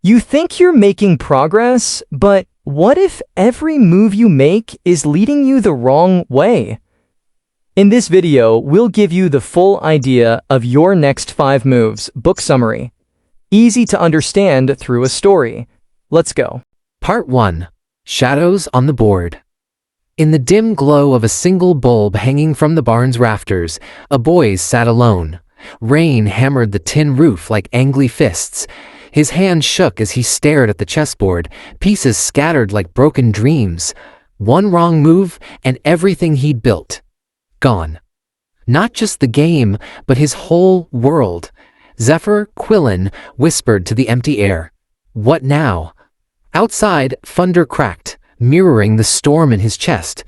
You think you're making progress, but what if every move you make is leading you the wrong way? In this video, we'll give you the full idea of your next 5 moves book summary. Easy to understand through a story. Let's go. Part 1. Shadows on the Board. In the dim glow of a single bulb hanging from the barn's rafters, a boy sat alone. Rain hammered the tin roof like angry fists. His hand shook as he stared at the chessboard, pieces scattered like broken dreams. One wrong move, and everything he'd built gone. Not just the game, but his whole world. Zephyr Quillan whispered to the empty air. What now? Outside, thunder cracked, mirroring the storm in his chest.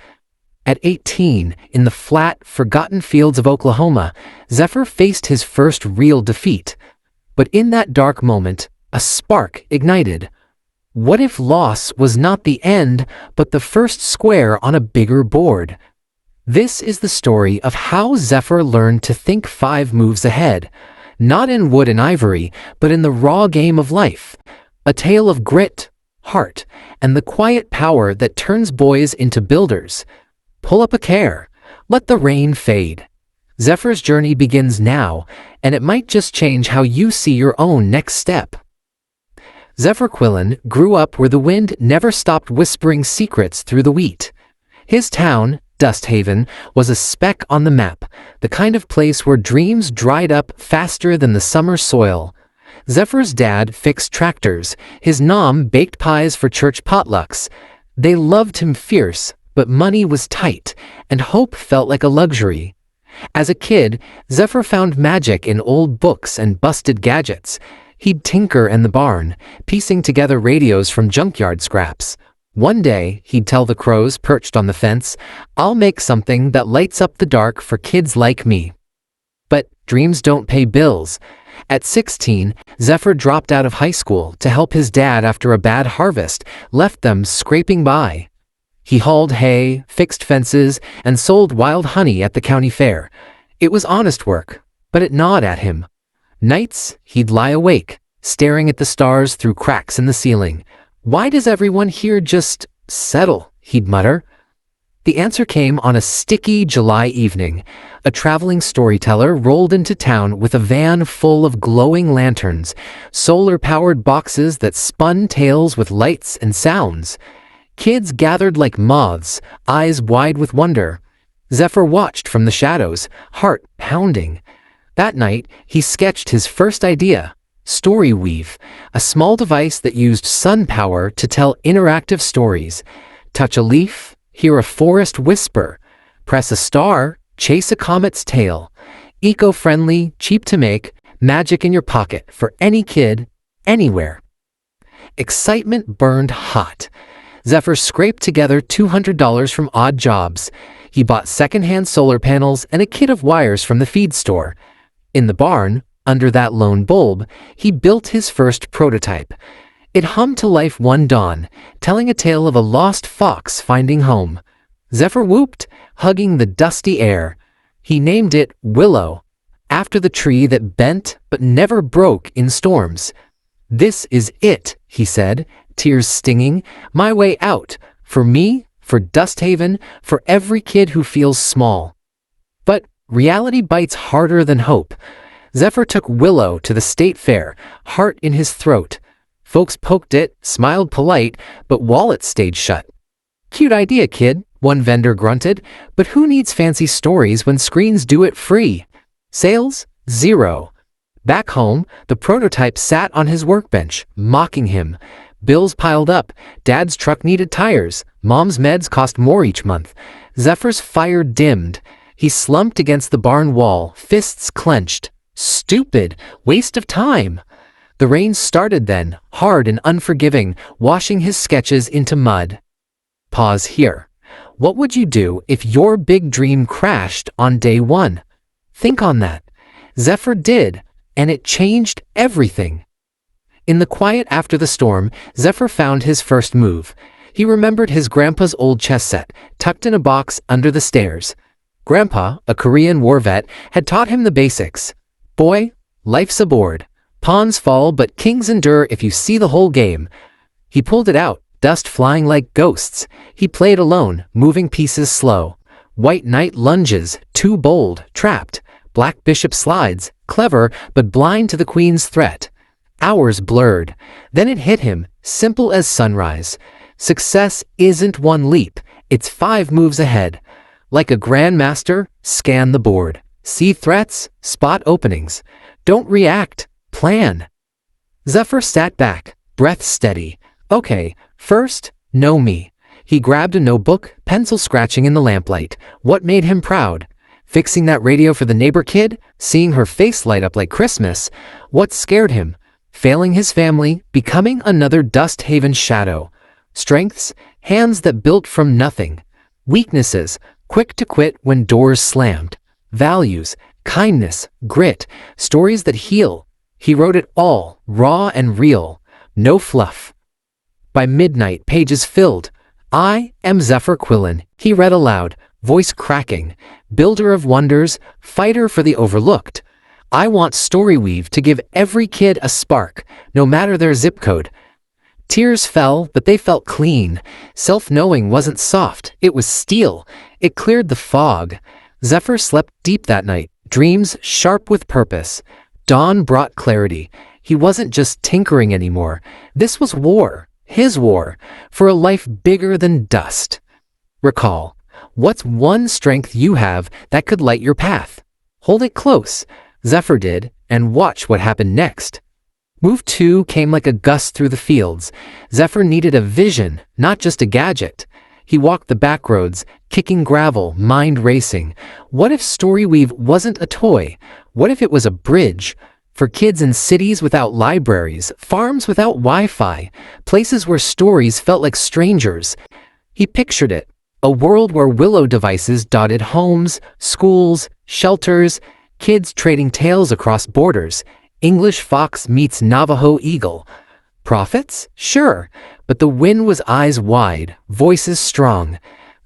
At 18, in the flat, forgotten fields of Oklahoma, Zephyr faced his first real defeat. But in that dark moment, a spark ignited. What if loss was not the end, but the first square on a bigger board? This is the story of how Zephyr learned to think 5 moves ahead, not in wood and ivory, but in the raw game of life. A tale of grit, heart, and the quiet power that turns boys into builders. Pull up a chair. Let the rain fade. Zephyr's journey begins now, and it might just change how you see your own next step. Zephyr Quillan grew up where the wind never stopped whispering secrets through the wheat. His town, Dust Haven, was a speck on the map, the kind of place where dreams dried up faster than the summer soil. Zephyr's dad fixed tractors, his mom baked pies for church potlucks. They loved him fierce, but money was tight, and hope felt like a luxury. As a kid, Zephyr found magic in old books and busted gadgets. He'd tinker in the barn, piecing together radios from junkyard scraps. One day, he'd tell the crows perched on the fence, "I'll make something that lights up the dark for kids like me." But dreams don't pay bills. At 16, Zephyr dropped out of high school to help his dad after a bad harvest left them scraping by. He hauled hay, fixed fences, and sold wild honey at the county fair. It was honest work, but it gnawed at him. Nights, he'd lie awake, staring at the stars through cracks in the ceiling. "Why does everyone here just settle?" he'd mutter. The answer came on a sticky July evening. A traveling storyteller rolled into town with a van full of glowing lanterns, solar-powered boxes that spun tales with lights and sounds. Kids gathered like moths, eyes wide with wonder. Zephyr watched from the shadows, heart pounding. That night, he sketched his first idea, StoryWeave, a small device that used sun power to tell interactive stories. Touch a leaf, hear a forest whisper. Press a star, chase a comet's tail. Eco-friendly, cheap to make, magic in your pocket for any kid, anywhere. Excitement burned hot. Zephyr scraped together $200 from odd jobs. He bought secondhand solar panels and a kit of wires from the feed store. In the barn, under that lone bulb, he built his first prototype. It hummed to life one dawn, telling a tale of a lost fox finding home. Zephyr whooped, hugging the dusty air. He named it Willow, after the tree that bent but never broke in storms. "This is it," he said, tears stinging. "My way out. For me, for Dust Haven, for every kid who feels small." But reality bites harder than hope. Zephyr took Willow to the state fair, heart in his throat. Folks poked it, smiled polite, but wallets stayed shut. "Cute idea, kid," one vendor grunted, "but who needs fancy stories when screens do it free?" Sales? Zero. Back home, the prototype sat on his workbench, mocking him. Bills piled up. Dad's truck needed tires. Mom's meds cost more each month. Zephyr's fire dimmed. He slumped against the barn wall, fists clenched. Stupid! Waste of time! The rain started then, hard and unforgiving, washing his sketches into mud. Pause here. What would you do if your big dream crashed on day 1? Think on that. Zephyr did, and it changed everything. In the quiet after the storm, Zephyr found his first move. He remembered his grandpa's old chess set, tucked in a box under the stairs. Grandpa, a Korean war vet, had taught him the basics. "Boy, life's a board. Pawns fall, but kings endure if you see the whole game. He pulled it out, dust flying like ghosts. He played alone, moving pieces slow. White knight lunges, too bold, trapped. Black bishop slides, clever, but blind to the queen's threat. Hours blurred. Then it hit him, simple as sunrise. Success isn't one leap, it's 5 moves ahead. Like a grandmaster, scan the board. See threats, spot openings. Don't react, plan. Zephyr sat back, breath steady. Okay, first, know me. He grabbed a notebook, pencil scratching in the lamplight. What made him proud? Fixing that radio for the neighbor kid? Seeing her face light up like Christmas? What scared him? Failing his family, becoming another Dust Haven shadow. Strengths, hands that built from nothing. Weaknesses, quick to quit when doors slammed. Values, kindness, grit, stories that heal. He wrote it all, raw and real. No fluff. By midnight, pages filled. I am Zephyr Quillan, he read aloud, voice cracking. Builder of wonders, fighter for the overlooked. I want Storyweave to give every kid a spark, no matter their zip code. Tears fell, but they felt clean. Self-knowing wasn't soft, it was steel. It cleared the fog. Zephyr slept deep that night, dreams sharp with purpose. Dawn brought clarity. He wasn't just tinkering anymore. This was war, his war, for a life bigger than dust. Recall, what's one strength you have that could light your path? Hold it close. Zephyr did, and watch what happened next. Move 2 came like a gust through the fields. Zephyr needed a vision, not just a gadget. He walked the back roads, kicking gravel, mind racing. What if Storyweave wasn't a toy? What if it was a bridge? For kids in cities without libraries, farms without Wi-Fi, places where stories felt like strangers. He pictured it, a world where Willow devices dotted homes, schools, shelters, kids trading tales across borders. English fox meets Navajo eagle. Prophets? Sure, but the win was eyes wide, voices strong.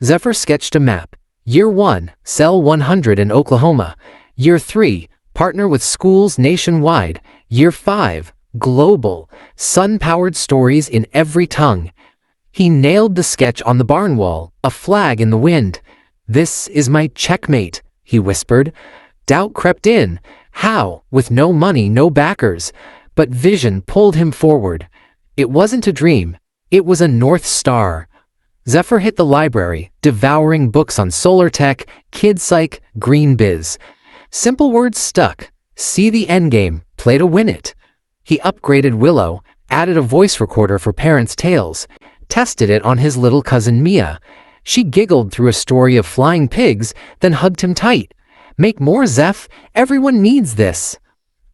Zephyr sketched a map. Year 1, sell 100 in Oklahoma. Year 3, partner with schools nationwide. Year 5, global, sun-powered stories in every tongue. He nailed the sketch on the barn wall, a flag in the wind. This is my checkmate, he whispered. Doubt crept in. How? With no money, no backers. But vision pulled him forward. It wasn't a dream. It was a North Star. Zephyr hit the library, devouring books on solar tech, kid psych, green biz. Simple words stuck. See the endgame, play to win it. He upgraded Willow, added a voice recorder for parents' tales, tested it on his little cousin Mia. She giggled through a story of flying pigs, then hugged him tight. Make more, Zeph. Everyone needs this.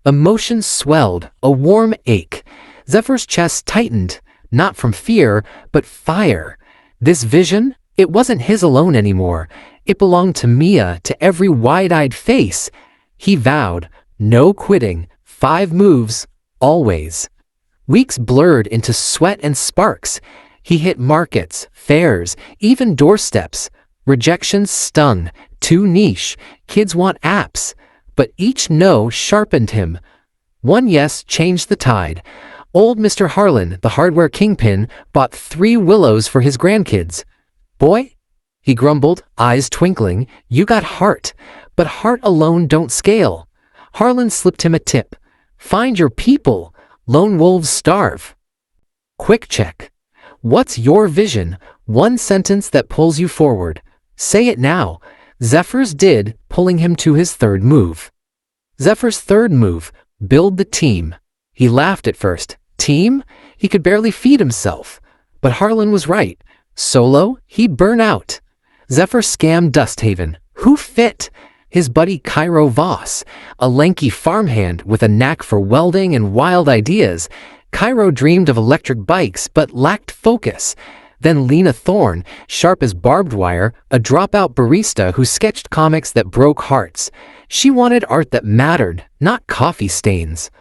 Emotions swelled, a warm ache. Zephyr's chest tightened, not from fear, but fire. This vision, it wasn't his alone anymore. It belonged to Mia, to every wide-eyed face. He vowed, no quitting, 5 moves, always. Weeks blurred into sweat and sparks. He hit markets, fairs, even doorsteps. Rejections stung, too niche. Kids want apps. But each no sharpened him. One yes changed the tide. Old Mr. Harlan, the hardware kingpin, bought 3 willows for his grandkids. Boy, he grumbled, eyes twinkling, you got heart, but heart alone don't scale. Harlan slipped him a tip. Find your people. Lone wolves starve. Quick check. What's your vision? One sentence that pulls you forward. Say it now. Zephyr's did, pulling him to his 3rd move. Zephyr's 3rd move, build the team. He laughed at first. Team? He could barely feed himself. But Harlan was right. Solo? He'd burn out. Zephyr scammed Dust Haven. Who fit? His buddy Cairo Voss, a lanky farmhand with a knack for welding and wild ideas. Cairo dreamed of electric bikes but lacked focus. Then Lena Thorne, sharp as barbed wire, a dropout barista who sketched comics that broke hearts. She wanted art that mattered, not coffee stains.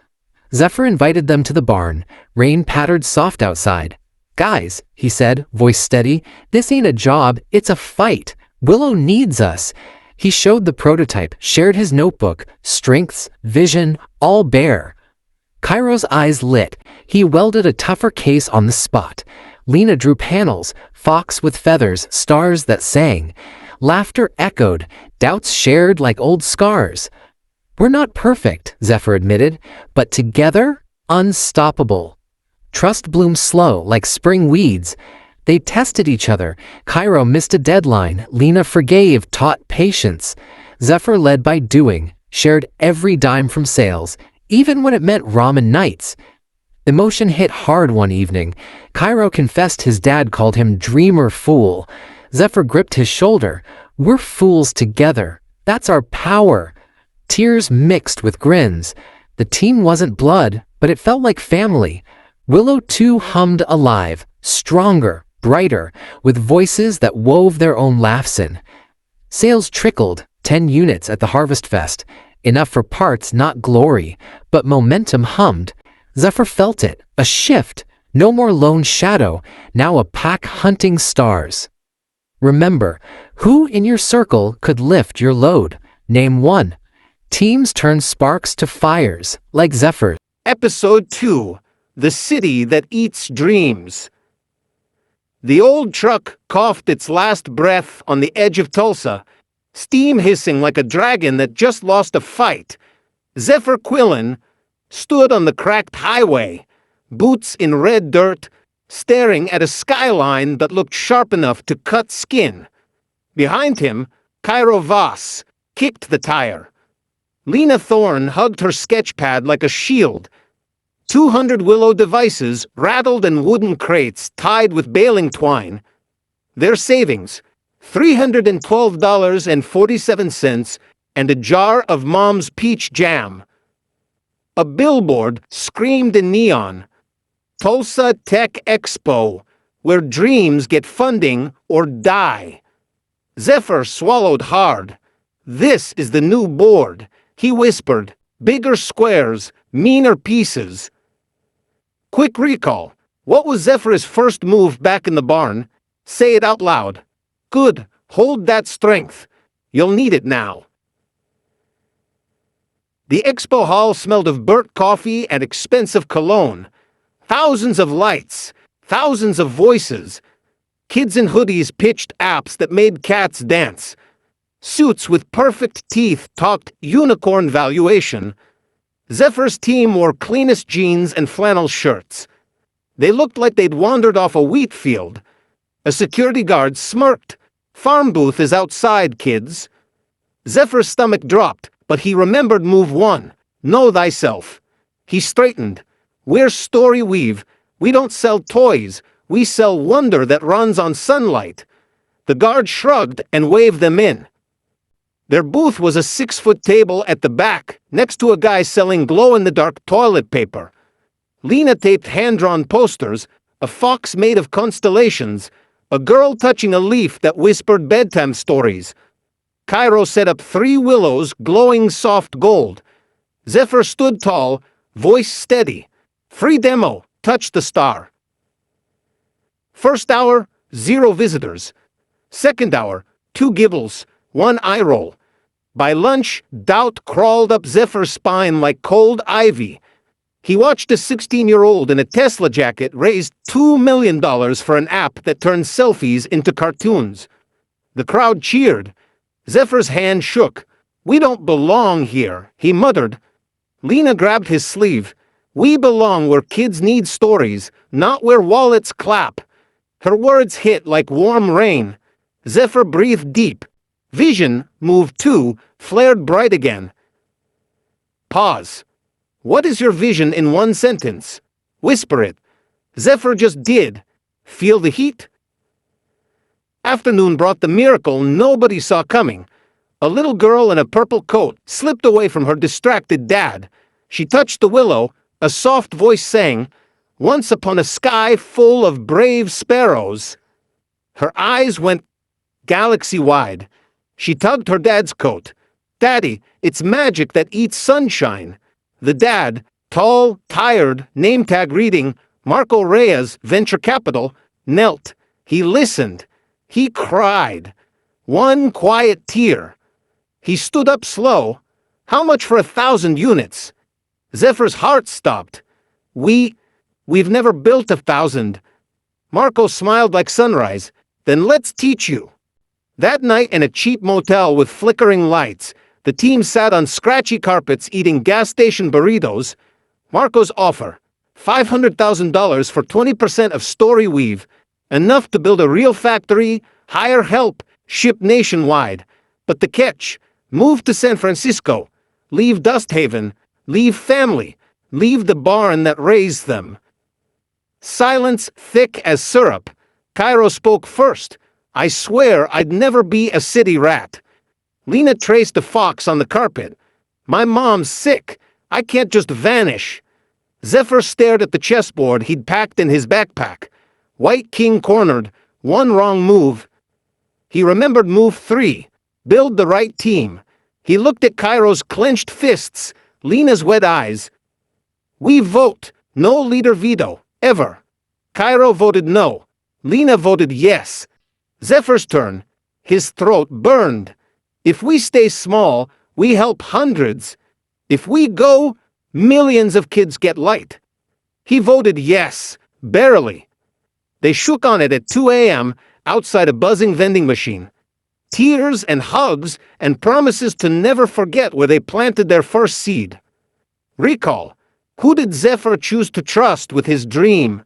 Zephyr invited them to the barn. Rain pattered soft outside. Guys, he said, voice steady, this ain't a job, it's a fight. Willow needs us. He showed the prototype, shared his notebook, strengths, vision, all bare. Cairo's eyes lit. He welded a tougher case on the spot. Lena drew panels, fox with feathers, stars that sang. Laughter echoed, doubts shared like old scars. We're not perfect, Zephyr admitted, but together, unstoppable. Trust bloomed slow, like spring weeds. They tested each other. Cairo missed a deadline. Lena forgave, taught patience. Zephyr led by doing, shared every dime from sales, even when it meant ramen nights. Emotion hit hard one evening. Cairo confessed his dad called him dreamer fool. Zephyr gripped his shoulder. We're fools together. That's our power. Tears mixed with grins. The team wasn't blood, but it felt like family. Willow too hummed alive, stronger, brighter, with voices that wove their own laughs in. Sales trickled, 10 units at the Harvest Fest. Enough for parts, not glory, but momentum hummed. Zephyr felt it, a shift. No more lone shadow, now a pack hunting stars. Remember, who in your circle could lift your load? Name one. Teams turn sparks to fires, like Zephyr. Episode 2: The City That Eats Dreams. The old truck coughed its last breath on the edge of Tulsa, steam hissing like a dragon that just lost a fight. Zephyr Quillan stood on the cracked highway, boots in red dirt, staring at a skyline that looked sharp enough to cut skin. Behind him, Cairo Voss kicked the tire. Lena Thorne hugged her sketchpad like a shield. 200 Willow devices rattled in wooden crates tied with baling twine. Their savings, $312.47, and a jar of Mom's peach jam. A billboard screamed in neon, Tulsa Tech Expo, where dreams get funding or die. Zephyr swallowed hard. This is the new board, he whispered. Bigger squares, meaner pieces. Quick recall. What was Zephyr's first move back in the barn? Say it out loud. Good. Hold that strength. You'll need it now. The expo hall smelled of burnt coffee and expensive cologne. Thousands of lights. Thousands of voices. Kids in hoodies pitched apps that made cats dance. Suits with perfect teeth talked unicorn valuation. Zephyr's team wore cleanest jeans and flannel shirts. They looked like they'd wandered off a wheat field. A security guard smirked. Farm booth is outside, kids. Zephyr's stomach dropped, but he remembered move 1. Know thyself. He straightened. We're Story Weave. We don't sell toys. We sell wonder that runs on sunlight. The guard shrugged and waved them in. Their booth was a 6-foot table at the back, next to a guy selling glow-in-the-dark toilet paper. Lena taped hand-drawn posters, a fox made of constellations, a girl touching a leaf that whispered bedtime stories. Cairo set up 3 willows glowing soft gold. Zephyr stood tall, voice steady. Free demo, touch the star. First hour, 0 visitors. Second hour, 2 gibbles, 1 eye roll. By lunch, doubt crawled up Zephyr's spine like cold ivy. He watched a 16-year-old in a Tesla jacket raise $2 million for an app that turns selfies into cartoons. The crowd cheered. Zephyr's hand shook. We don't belong here, he muttered. Lena grabbed his sleeve. We belong where kids need stories, not where wallets clap. Her words hit like warm rain. Zephyr breathed deep. Vision, move 2, flared bright again. Pause. What is your vision in 1 sentence? Whisper it. Zephyr just did. Feel the heat? Afternoon brought the miracle nobody saw coming. A little girl in a purple coat slipped away from her distracted dad. She touched the willow. A soft voice sang, Once upon a sky full of brave sparrows. Her eyes went galaxy-wide. She tugged her dad's coat. Daddy, it's magic that eats sunshine. The dad, tall, tired, name tag reading, Marco Reyes, Venture Capital, knelt. He listened. He cried. 1 quiet tear. He stood up slow. How much for 1,000 units? Zephyr's heart stopped. We've never built 1,000. Marco smiled like sunrise. Then let's teach you. That night in a cheap motel with flickering lights, the team sat on scratchy carpets eating gas station burritos. Marco's offer, $500,000 for 20% of Story Weave, enough to build a real factory, hire help, ship nationwide. But the catch, move to San Francisco, leave Dust Haven, leave family, leave the barn that raised them. Silence thick as syrup. Cairo spoke first. I swear I'd never be a city rat. Lena traced a fox on the carpet. My mom's sick. I can't just vanish. Zephyr stared at the chessboard he'd packed in his backpack. White king cornered. One wrong move. He remembered move 3. Build the right team. He looked at Cairo's clenched fists, Lena's wet eyes. We vote. No leader veto. Ever. Cairo voted no. Lena voted yes. Zephyr's turn. His throat burned. If we stay small, we help hundreds. If we go, millions of kids get light. He voted yes, barely. They shook on it at 2 a.m. outside a buzzing vending machine. Tears and hugs and promises to never forget where they planted their first seed. Recall. Who did Zephyr choose to trust with his dream?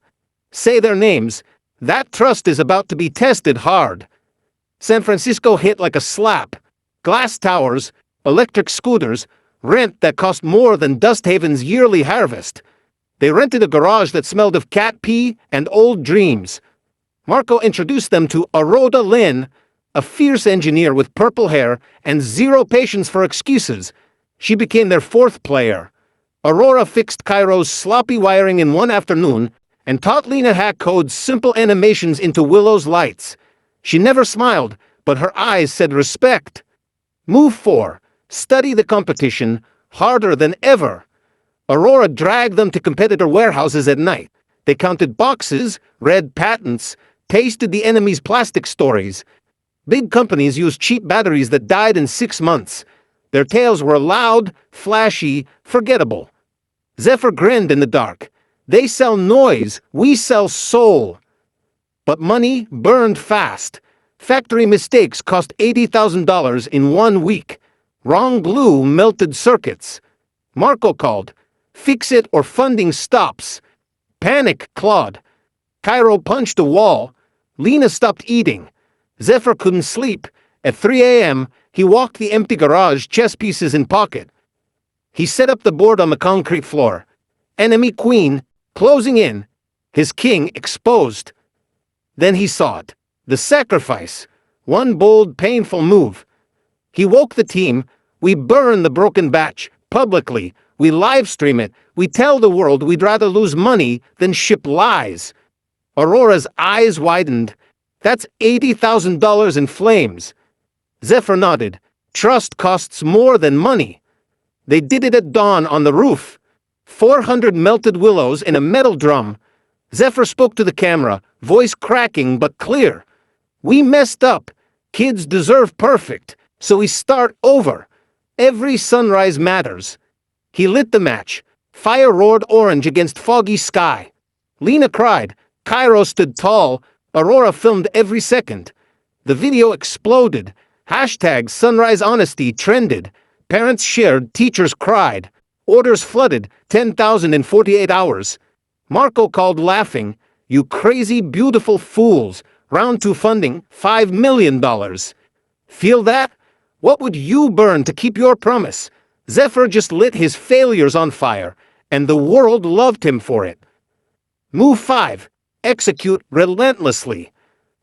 Say their names. That trust is about to be tested hard. San Francisco hit like a slap. Glass towers, electric scooters, rent that cost more than Dust Haven's yearly harvest. They rented a garage that smelled of cat pee and old dreams. Marco introduced them to Aroda Lynn, a fierce engineer with purple hair and zero patience for excuses. She became their 4th player. Aurora fixed Cairo's sloppy wiring in one afternoon and taught Lena hack code's simple animations into Willow's lights. She never smiled, but her eyes said respect. Move 4. Study the competition, harder than ever. Aurora dragged them to competitor warehouses at night. They counted boxes, read patents, tasted the enemy's plastic stories. Big companies used cheap batteries that died in 6 months. Their tales were loud, flashy, forgettable. Zephyr grinned in the dark. They sell noise, we sell soul. But money burned fast. Factory mistakes cost $80,000 in 1 week. Wrong glue melted circuits. Marco called. Fix it or funding stops. Panic clawed. Cairo punched a wall. Lena stopped eating. Zephyr couldn't sleep. At 3 a.m., he walked the empty garage, chess pieces in pocket. He set up the board on the concrete floor. Enemy queen, closing in. His king exposed. Then he saw it. The sacrifice. One bold, painful move. He woke the team. We burn the broken batch, publicly. We live stream it. We tell the world we'd rather lose money than ship lies. Aurora's eyes widened. That's $80,000 in flames. Zephyr nodded. Trust costs more than money. They did it at dawn on the roof. 400 melted willows in a metal drum. Zephyr spoke to the camera, voice cracking but clear. We messed up. Kids deserve perfect, so we start over. Every sunrise matters. He lit the match. Fire roared orange against foggy sky. Lena cried. Cairo stood tall. Aurora filmed every second. The video exploded. Hashtag Sunrise Honesty trended. Parents shared, teachers cried. Orders flooded, 10,000 in 48 hours. Marco called laughing, you crazy, beautiful fools. Round 2 funding, $5 million. Feel that? What would you burn to keep your promise? Zephyr just lit his failures on fire, and the world loved him for it. Move 5. Execute relentlessly.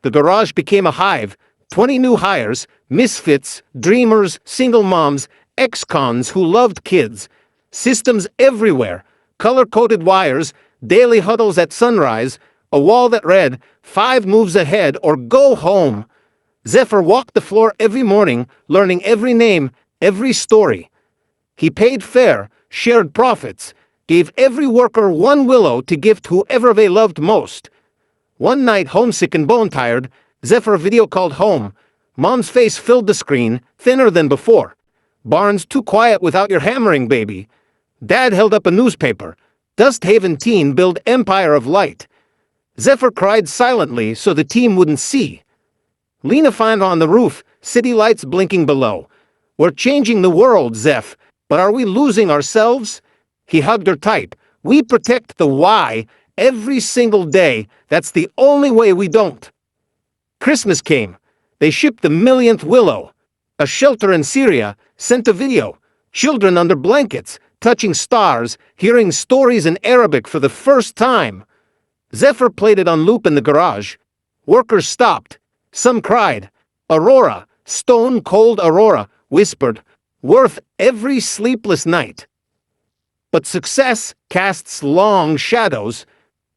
The garage became a hive. 20 new hires, misfits, dreamers, single moms, ex-cons who loved kids. Systems everywhere. Color-coded wires, daily huddles at sunrise, a wall that read, 5 moves ahead or go home. Zephyr walked the floor every morning, learning every name, every story. He paid fair, shared profits, gave every worker 1 willow to gift whoever they loved most. One night, homesick and bone-tired, Zephyr video called home. Mom's face filled the screen, thinner than before. Barn's too quiet without your hammering, baby. Dad held up a newspaper. Dusthaven teen build empire of light. Zephyr cried silently so the team wouldn't see. Lena found on the roof, city lights blinking below. We're changing the world, Zeph, but are we losing ourselves? He hugged her tight. We protect the why every single day. That's the only way we don't. Christmas came. They shipped the millionth willow. A shelter in Syria sent a video. Children under blankets, touching stars, hearing stories in Arabic for the first time. Zephyr played it on loop in the garage. Workers stopped. Some cried. Aurora, stone-cold Aurora, whispered, worth every sleepless night. But success casts long shadows.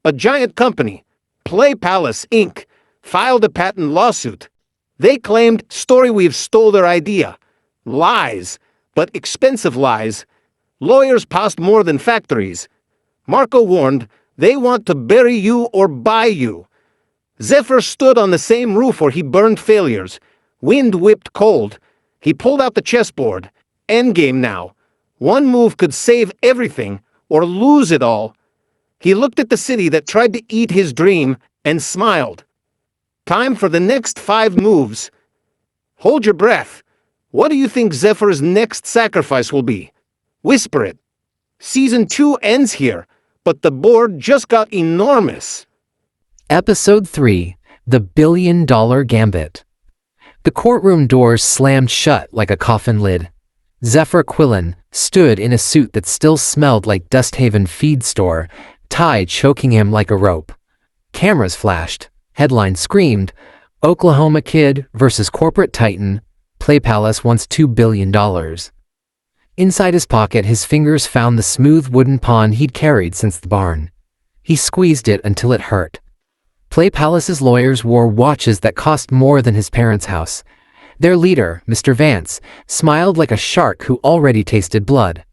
A giant company, Play Palace, Inc., filed a patent lawsuit. They claimed Storyweave stole their idea. Lies, but expensive lies. Lawyers passed more than factories. Marco warned, they want to bury you or buy you. Zephyr stood on the same roof where he burned failures. Wind whipped cold. He pulled out the chessboard. Endgame now. One move could save everything, or lose it all. He looked at the city that tried to eat his dream, and smiled. Time for the next 5 moves. Hold your breath. What do you think Zephyr's next sacrifice will be? Whisper it. Season 2 ends here, but the board just got enormous. Episode 3, The Billion-Dollar Gambit. The courtroom doors slammed shut like a coffin lid. Zephyr Quillan stood in a suit that still smelled like Dusthaven feed store, tie choking him like a rope. Cameras flashed. Headlines screamed, Oklahoma Kid versus Corporate Titan. Play Palace wants $2 billion. Inside his pocket, his fingers found the smooth wooden pawn he'd carried since the barn. He squeezed it until it hurt. Play Palace's lawyers wore watches that cost more than his parents' house. Their leader, Mr. Vance, smiled like a shark who already tasted blood.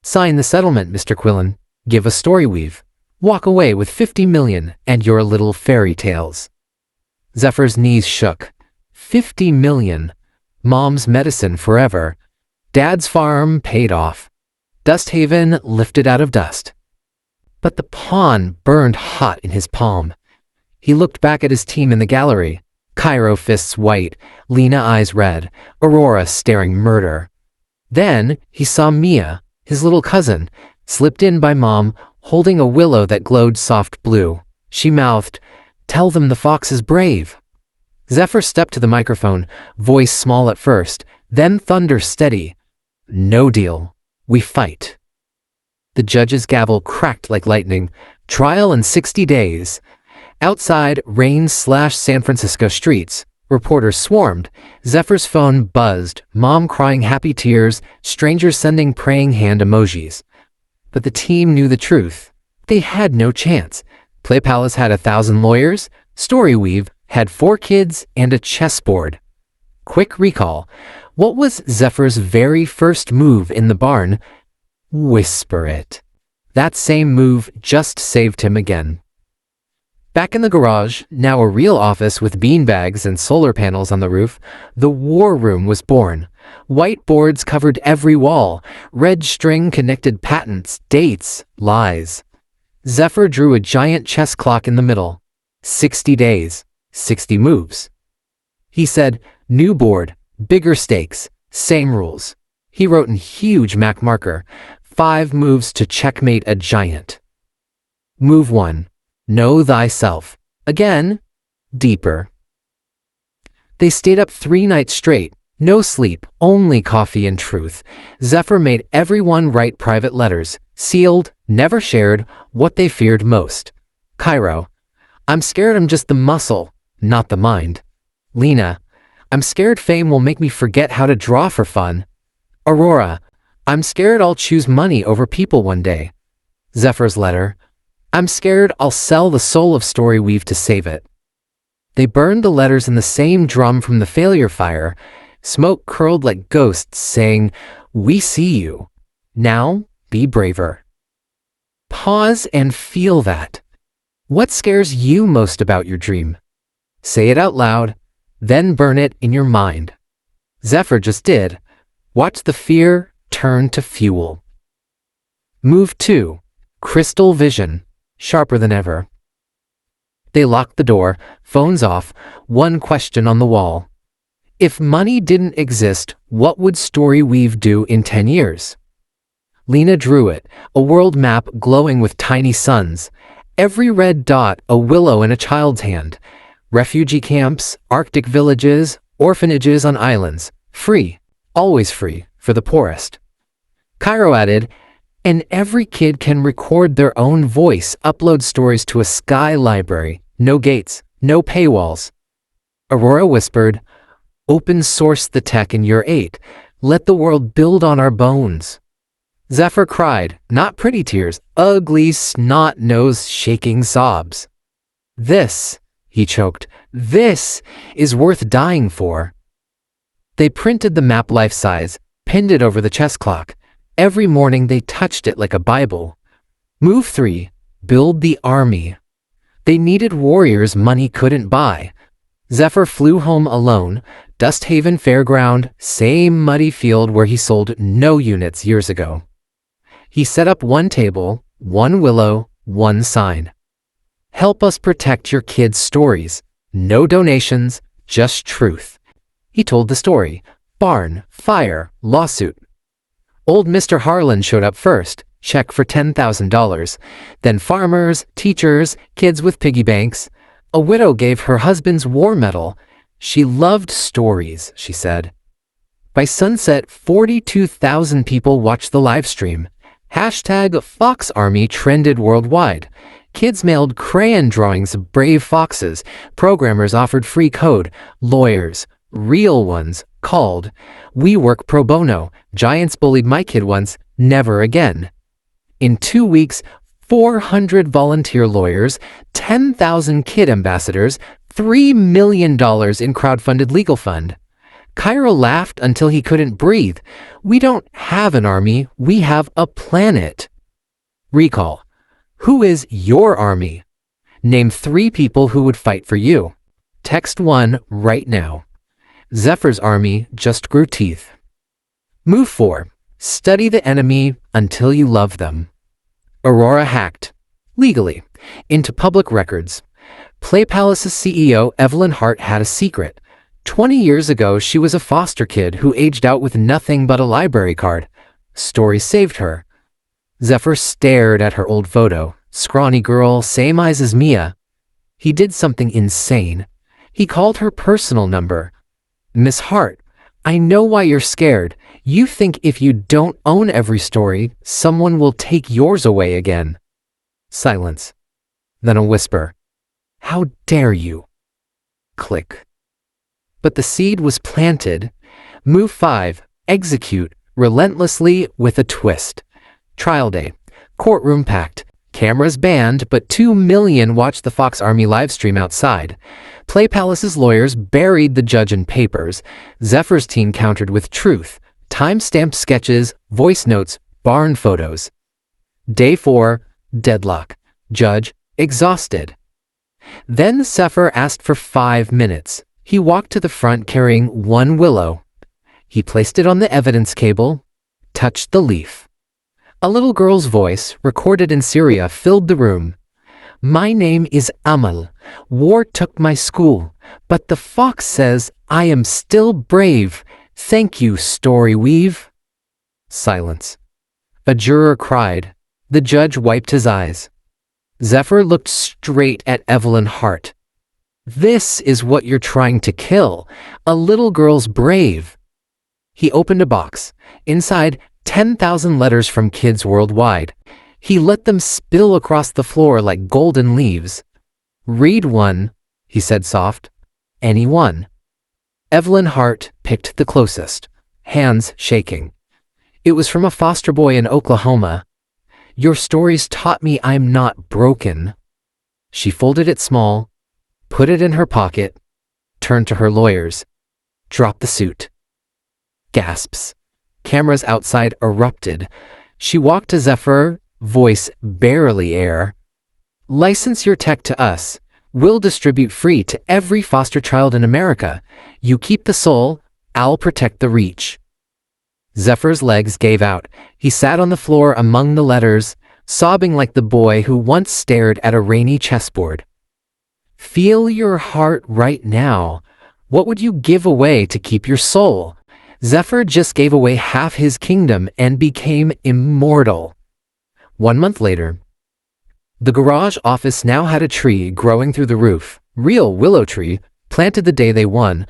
Sign the settlement, Mr. Quillan. Give a Storyweave. Walk away with $50 million and your little fairy tales. Zephyr's knees shook. $50 million. Mom's medicine forever. Dad's farm paid off. Dusthaven lifted out of dust. But the pawn burned hot in his palm. He looked back at his team in the gallery. Cairo fists white, Lena eyes red, Aurora staring murder. Then he saw Mia, his little cousin, slipped in by Mom, holding a willow that glowed soft blue. She mouthed, "Tell them the fox is brave." Zephyr stepped to the microphone, voice small at first, then thunder steady. "No deal. We fight." The judge's gavel cracked like lightning. Trial in 60 days. Outside, rain-San Francisco streets. Reporters swarmed. Zephyr's phone buzzed, Mom crying happy tears, strangers sending praying hand emojis. But the team knew the truth. They had no chance. Play Palace had 1,000 lawyers. Storyweave had 4 kids and a chessboard. Quick recall. What was Zephyr's very first move in the barn? Whisper it. That same move just saved him again. Back in the garage, now a real office with beanbags and solar panels on the roof, the war room was born. White boards covered every wall. Red string connected patents, dates, lies. Zephyr drew a giant chess clock in the middle. 60 days, 60 moves. He said, new board, bigger stakes, same rules. He wrote in huge Mac marker, 5 moves to checkmate a giant. Move 1. Know thyself. Again, deeper. They stayed up 3 nights straight. No sleep, only coffee and truth. Zephyr made everyone write private letters, sealed, never shared, what they feared most. Cairo. I'm scared I'm just the muscle, not the mind. Lena. I'm scared fame will make me forget how to draw for fun. Aurora. I'm scared I'll choose money over people one day. Zephyr's letter. I'm scared I'll sell the soul of Storyweave to save it. They burned the letters in the same drum from the failure fire. Smoke curled like ghosts saying, we see you. Now, be braver. Pause and feel that. What scares you most about your dream? Say it out loud, then burn it in your mind. Zephyr just did. Watch the fear turn to fuel. Move 2. Crystal vision. Sharper than ever. They locked the door, phones off, one question on the wall. If money didn't exist, what would Storyweave do in 10 years? Lena drew it, a world map glowing with tiny suns. Every red dot a willow in a child's hand. Refugee camps, Arctic villages, orphanages on islands. Free, always free, for the poorest. Cairo added, and every kid can record their own voice, upload stories to a sky library. No gates, no paywalls. Aurora whispered, open source the tech in year 8. Let the world build on our bones. Zephyr cried, not pretty tears, ugly, snot-nosed, shaking sobs. This, he choked, this is worth dying for. They printed the map life-size, pinned it over the chess clock. Every morning they touched it like a Bible. Move 3. Build the army. They needed warriors money couldn't buy. Zephyr flew home alone, Dusthaven Fairground, same muddy field where he sold no units years ago. He set up one table, one willow, one sign. Help us protect your kids' stories. No donations, just truth. He told the story. Barn, fire, lawsuit. Old Mr. Harlan showed up first, check for $10,000. Then farmers, teachers, kids with piggy banks. A widow gave her husband's war medal. She loved stories, she said. By sunset, 42,000 people watched the live stream. Hashtag Fox Army trended worldwide. Kids mailed crayon drawings of brave foxes. Programmers offered free code. Lawyers, real ones, called. We work pro bono. Giants bullied my kid once. Never again. In 2 weeks, 400 volunteer lawyers, 10,000 kid ambassadors, $3 million in crowdfunded legal fund. Cairo laughed until he couldn't breathe. We don't have an army, we have a planet. Recall. Who is your army? Name 3 people who would fight for you. Text 1 right now. Zephyr's army just grew teeth. Move 4. Study the enemy until you love them. Aurora hacked, legally, into public records. Play Palace's CEO Evelyn Hart had a secret. 20 years ago, she was a foster kid who aged out with nothing but a library card. Story saved her. Zephyr stared at her old photo. Scrawny girl, same eyes as Mia. He did something insane. He called her personal number. Miss Hart, I know why you're scared. You think if you don't own every story, someone will take yours away again. Silence. Then a whisper. How dare you? Click. But the seed was planted. Move 5. Execute, relentlessly with a twist. Trial day. Courtroom packed. Cameras banned, but 2 million watched the Fox Army livestream outside. Play Palace's lawyers buried the judge in papers. Zephyr's team countered with truth. Time-stamped sketches, voice notes, barn photos. Day 4. Deadlock. Judge, exhausted. Then Zephyr asked for 5 minutes. He walked to the front carrying one willow. He placed it on the evidence cable, touched the leaf. A little girl's voice, recorded in Syria, filled the room. My name is Amal. War took my school, but the fox says I am still brave. Thank you, Storyweave. Silence. A juror cried. The judge wiped his eyes. Zephyr looked straight at Evelyn Hart. This is what you're trying to kill. A little girl's brave. He opened a box. Inside, 10,000 letters from kids worldwide. He let them spill across the floor like golden leaves. Read one, he said soft. Any one. Evelyn Hart picked the closest, hands shaking. It was from a foster boy in Oklahoma. Your stories taught me I'm not broken. She folded it small, put it in her pocket, turned to her lawyers. Drop the suit. Gasps. Cameras outside erupted. She walked to Zephyr, voice barely air. License your tech to us. We'll distribute free to every foster child in America. You keep the soul, I'll protect the reach. Zephyr's legs gave out. He sat on the floor among the letters, sobbing like the boy who once stared at a rainy chessboard. Feel your heart right now. What would you give away to keep your soul? Zephyr just gave away half his kingdom and became immortal. 1 month later, the garage office now had a tree growing through the roof. Real willow tree, planted the day they won.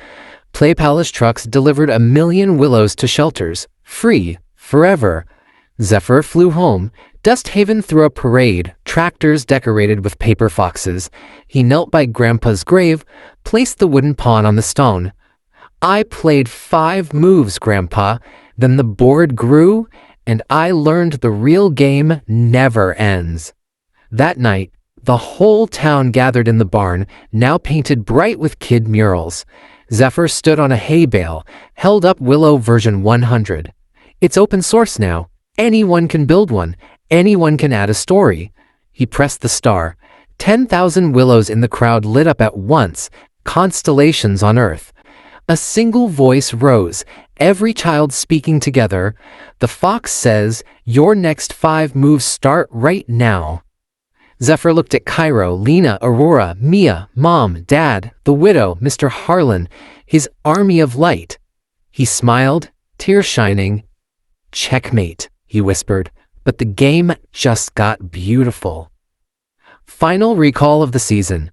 Play Palace trucks delivered 1 million willows to shelters. Free, forever. Zephyr flew home. Dusthaven threw a parade, tractors decorated with paper foxes. He knelt by Grandpa's grave, placed the wooden pawn on the stone. I played 5 moves, Grandpa. Then the board grew, and I learned the real game never ends. That night, the whole town gathered in the barn, now painted bright with kid murals. Zephyr stood on a hay bale, held up Willow version 100. It's open source now. Anyone can build one. Anyone can add a story. He pressed the star. 10,000 willows in the crowd lit up at once, constellations on earth. A single voice rose, every child speaking together. The fox says, your next 5 moves start right now. Zephyr looked at Cairo, Lena, Aurora, Mia, Mom, Dad, the widow, Mr. Harlan, his army of light. He smiled, tears shining. Checkmate, he whispered, but the game just got beautiful. Final recall of the season.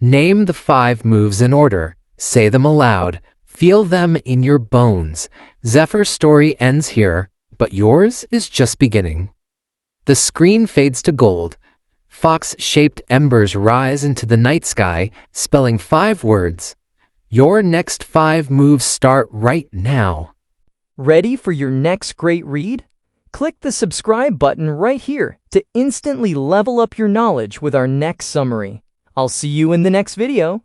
Name the 5 moves in order. Say them aloud. Feel them in your bones. Zephyr's story ends here, but yours is just beginning. The screen fades to gold. Fox-shaped embers rise into the night sky, spelling 5 words. Your next 5 moves start right now. Ready for your next great read? Click the subscribe button right here to instantly level up your knowledge with our next summary. I'll see you in the next video.